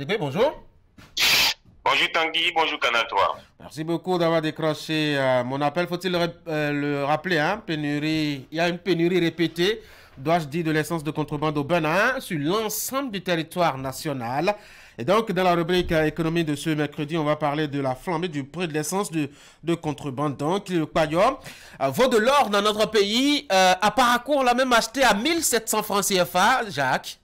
Patrick, bonjour. Bonjour Tanguy, bonjour Canal 3. Merci beaucoup d'avoir décroché mon appel. Faut-il le rappeler, hein? Pénurie, il y a une pénurie répétée, dois-je dire, de l'essence de contrebande au Bénin sur l'ensemble du territoire national. Et donc, dans la rubrique économie de ce mercredi, on va parler de la flambée du prix de l'essence de contrebande. Donc, le Payor vaut de l'or dans notre pays. À Parakou, on l'a même acheté à 1700 francs CFA, Jacques.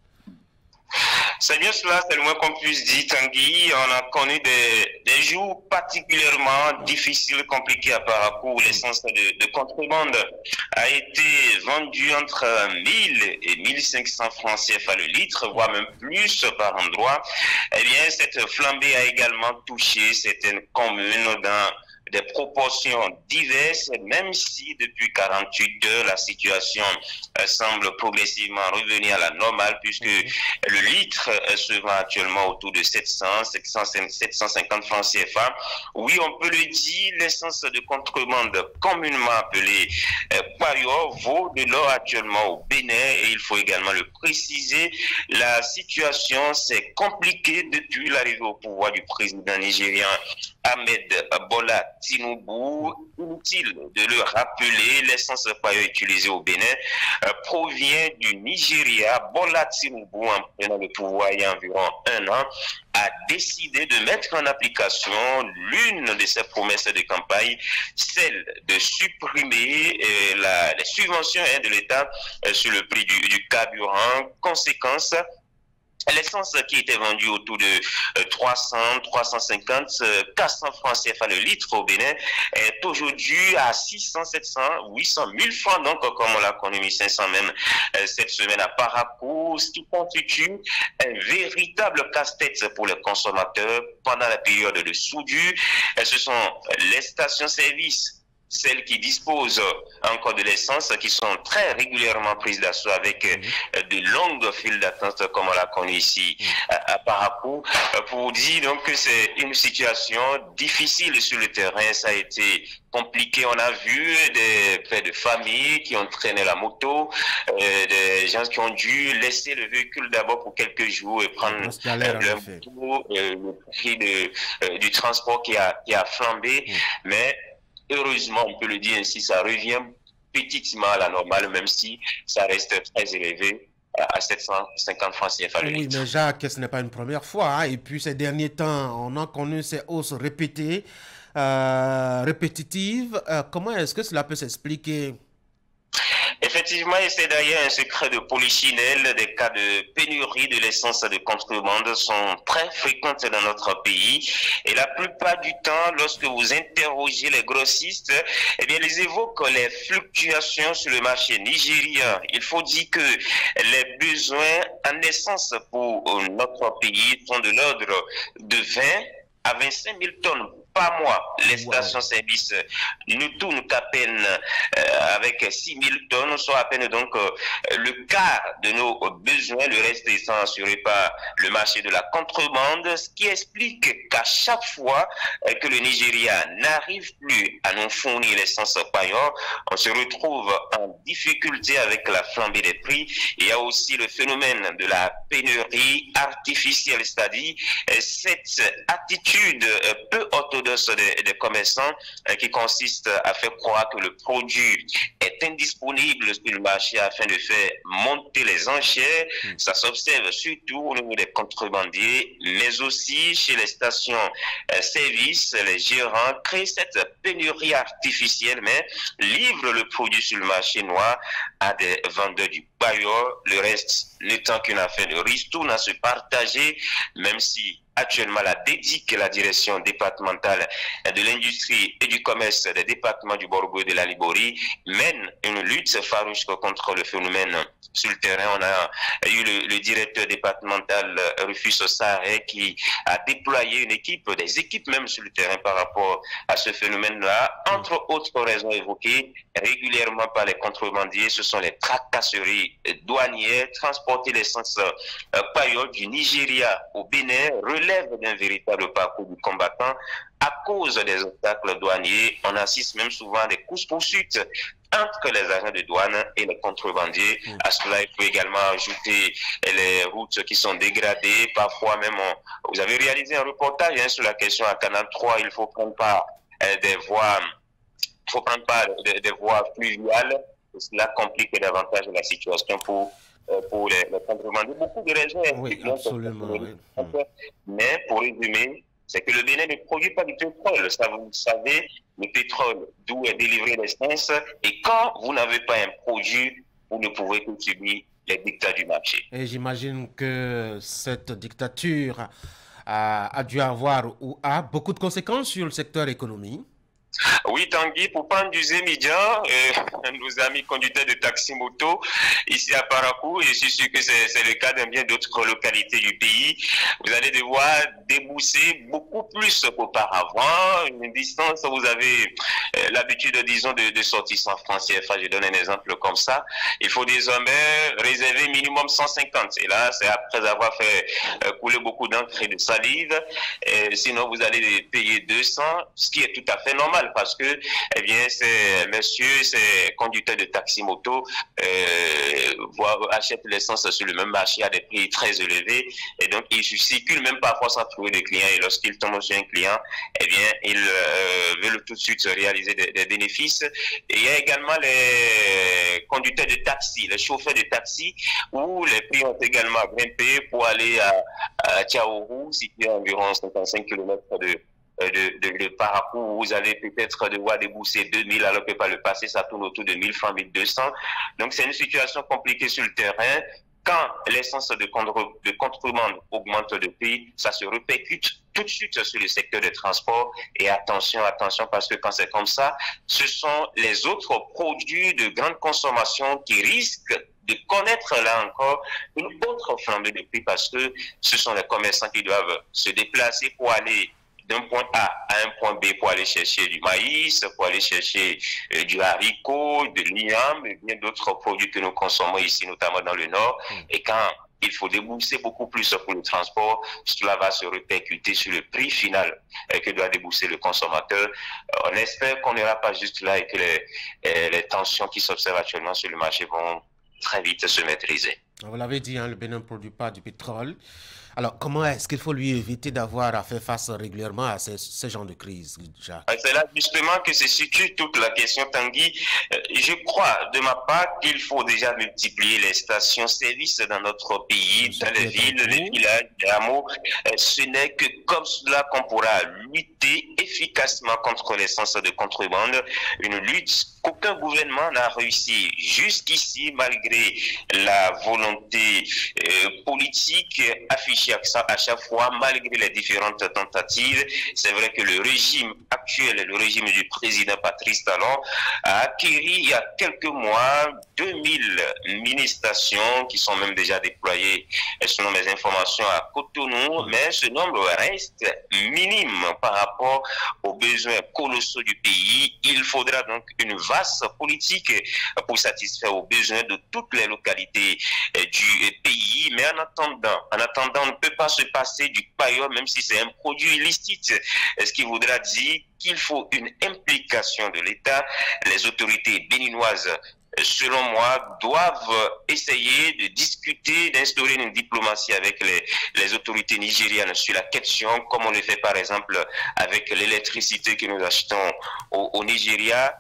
C'est bien cela, c'est le moins qu'on puisse dire, Tanguy. On a connu des jours particulièrement difficiles, compliqués à Parakou, où l'essence de contrebande a été vendue entre 1000 et 1500 francs CFA le litre, voire même plus par endroit. Eh bien, cette flambée a également touché certaines communes dans des proportions diverses, même si depuis 48 heures, la situation semble progressivement revenir à la normale, puisque le litre se vend actuellement autour de 750 francs CFA. Oui, on peut le dire, l'essence de contrebande communément appelée Payor vaut de l'or actuellement au Bénin, et il faut également le préciser, la situation s'est compliquée depuis l'arrivée au pouvoir du président nigérien Ahmed Bola Tinubu. Inutile de le rappeler, l'essence Payor utilisée au Bénin provient du Nigeria. Bola Tinubu, en prenant le pouvoir il y a environ un an, a décidé de mettre en application l'une de ses promesses de campagne, celle de supprimer les subventions de l'État sur le prix du carburant. Conséquence, l'essence qui était vendue autour de 300, 350, 400 francs CFA le litre au Bénin est aujourd'hui à 600, 700, 800, 1000 francs, donc comme on l'a connu, 1500 même cette semaine à Parakou, ce qui constitue un véritable casse-tête pour les consommateurs pendant la période de soudure. Ce sont les stations-service, celles qui disposent encore de l'essence, qui sont très régulièrement prises d'assaut avec de longues files d'attente, comme on l'a connu ici à Parakou, pour dire donc que c'est une situation difficile sur le terrain. Ça a été compliqué. On a vu des pères de famille qui ont traîné la moto, des gens qui ont dû laisser le véhicule d'abord pour quelques jours et prendre leur moto, le prix du transport qui a flambé, mais heureusement, on peut le dire ainsi, ça revient petitement à la normale, même si ça reste très élevé à 750 francs CFA le litre. Oui, mais Jacques, ce n'est pas une première fois, hein. Et puis ces derniers temps, on a connu ces hausses répétées, répétitives. Comment est-ce que cela peut s'expliquer? Effectivement, et c'est d'ailleurs un secret de polichinelle, des cas de pénurie de l'essence de contrebande sont très fréquents dans notre pays. Et la plupart du temps, lorsque vous interrogez les grossistes, eh bien, ils évoquent les fluctuations sur le marché nigérien. Il faut dire que les besoins en essence pour notre pays sont de l'ordre de 20 à 25 000 tonnes par mois. Les stations-service nous tournent à peine avec 6 000 tonnes, soit à peine donc le quart de nos besoins, le reste étant assuré par le marché de la contrebande, ce qui explique qu'à chaque fois que le Nigeria n'arrive plus à nous fournir l'essence Payor, on se retrouve en difficulté avec la flambée des prix. Il y a aussi le phénomène de la pénurie artificielle, c'est-à-dire cette attitude peu orthodoxe des commerçants qui consiste à faire croire que le produit est indisponible sur le marché afin de faire monter les enchères. Ça s'observe surtout au niveau des contrebandiers, mais aussi chez les stations-service. Les gérants créent cette pénurie artificielle, mais livrent le produit sur le marché noir à des vendeurs du Payor. Le reste n'étant qu'une affaire de ristourne à se partager, même si actuellement la DEDIC, la direction départementale de l'industrie et du commerce des départements du Borgo et de la Liborie, mène une lutte farouche contre le phénomène sur le terrain. On a eu le directeur départemental Rufus Sarré qui a déployé une équipe, des équipes même sur le terrain par rapport à ce phénomène-là. Entre autres raisons évoquées régulièrement par les contrebandiers, ce sont les tracasseries douanières. Transporter l'essence Payor du Nigeria au Bénin relève d'un véritable parcours du combattant. À cause des obstacles douaniers, on assiste même souvent à des courses-poursuites entre les agents de douane et les contrebandiers. À cela, il faut également ajouter les routes qui sont dégradées. Parfois même, vous avez réalisé un reportage sur la question à Canal 3, il faut prendre part des voies, des voies fluviales. Cela complique davantage la situation pour les contrebandiers. Beaucoup de raisons. Oui, absolument. Oui. Mais pour résumer, c'est que le Bénin ne produit pas du pétrole. Ça, vous le savez, le pétrole, d'où est délivré l'essence. Et quand vous n'avez pas un produit, vous ne pouvez que subir les dictats du marché. Et j'imagine que cette dictature a dû avoir ou a beaucoup de conséquences sur le secteur économique. Oui, Tanguy, pour prendre du Zémidian, nos amis conducteurs de taxi-moto ici à Parakou, et je suis sûr que c'est le cas dans bien d'autres localités du pays, vous allez devoir débourser beaucoup plus qu'auparavant. Une distance, vous avez l'habitude, disons, de sortir sans francs CFA. Je donne un exemple comme ça. Il faut désormais réserver minimum 150. Et là, c'est après avoir fait couler beaucoup d'encre et de salive. Sinon, vous allez payer 200, ce qui est tout à fait normal. Parce que, eh bien, ces conducteurs de taxi-moto achètent l'essence sur le même marché à des prix très élevés. Et donc, ils circulent même parfois sans trouver de clients. Et lorsqu'ils tombent sur un client, eh bien, ils veulent tout de suite réaliser des bénéfices. Et il y a également les conducteurs de taxi, les chauffeurs de taxi, où les prix ont également grimpé pour aller à Tchaourou, situé à environ 55 km de Parakou, où vous allez peut-être devoir débourser 2000, alors que par le passé, ça tourne autour de 1000 francs, 1200. Donc, c'est une situation compliquée sur le terrain. Quand l'essence de contrebande augmente de prix, ça se répercute tout de suite sur le secteur des transports. Et attention, parce que quand c'est comme ça, ce sont les autres produits de grande consommation qui risquent de connaître là encore une autre flambée de prix, parce que ce sont les commerçants qui doivent se déplacer pour aller d'un point A à un point B pour aller chercher du maïs, pour aller chercher du haricot, de l'igname et bien d'autres produits que nous consommons ici, notamment dans le Nord. Et quand il faut débourser beaucoup plus pour le transport, cela va se répercuter sur le prix final que doit débourser le consommateur. On espère qu'on n'ira pas juste là et que les tensions qui s'observent actuellement sur le marché vont très vite se maîtriser. Vous l'avez dit, hein, le Bénin ne produit pas du pétrole. Alors, comment est-ce qu'il faut lui éviter d'avoir à faire face régulièrement à ce genre de crise, Jacques? C'est là justement que se situe toute la question, Tanguy. Je crois, de ma part, qu'il faut déjà multiplier les stations-service dans notre pays, dans les villes, les villages, les hameaux. Ce n'est que comme cela qu'on pourra lutter efficacement contre l'essence de contrebande, une lutte qu'aucun gouvernement n'a réussi jusqu'ici, malgré la volonté politique affichée à chaque fois, malgré les différentes tentatives. C'est vrai que le régime actuel, le régime du président Patrice Talon, a acquis il y a quelques mois 2000 mini-stations qui sont même déjà déployées, selon mes informations, à Cotonou, mais ce nombre reste minime par rapport aux besoins colossaux du pays. Il faudra donc une vaste politique pour satisfaire aux besoins de toutes les localités du pays. Mais en attendant, on ne peut pas se passer du paillot, même si c'est un produit illicite. Ce qui voudra dire qu'il faut une implication de l'État. Les autorités béninoises, selon moi, doivent essayer de discuter, d'instaurer une diplomatie avec les autorités nigérianes sur la question, comme on le fait par exemple avec l'électricité que nous achetons au Nigeria,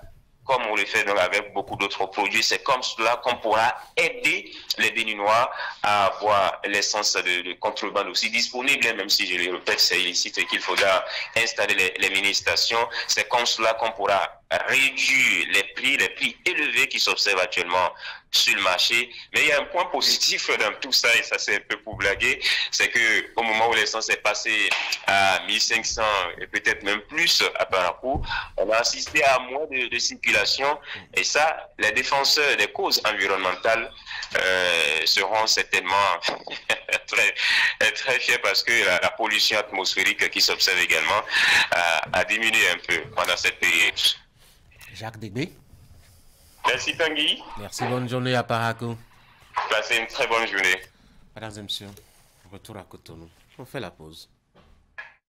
comme on le fait donc avec beaucoup d'autres produits. C'est comme cela qu'on pourra aider les Béninois à avoir l'essence de contrebande aussi disponible, même si je le répète, c'est illicite et qu'il faudra installer les mini-stations. C'est comme cela qu'on pourra réduire les prix élevés qui s'observent actuellement sur le marché. Mais il y a un point positif dans tout ça, et ça c'est un peu pour blaguer, c'est que au moment où l'essence est passée à 1500 et peut-être même plus à Parakou, on a assisté à moins de circulation, et ça, les défenseurs des causes environnementales seront certainement très fiers, parce que la pollution atmosphérique qui s'observe également a diminué un peu pendant cette période. Jacques Degbé. Merci Tanguy. Merci, bonne journée à Parakou. Passez une très bonne journée. Mesdames et messieurs, retour à Cotonou. On fait la pause.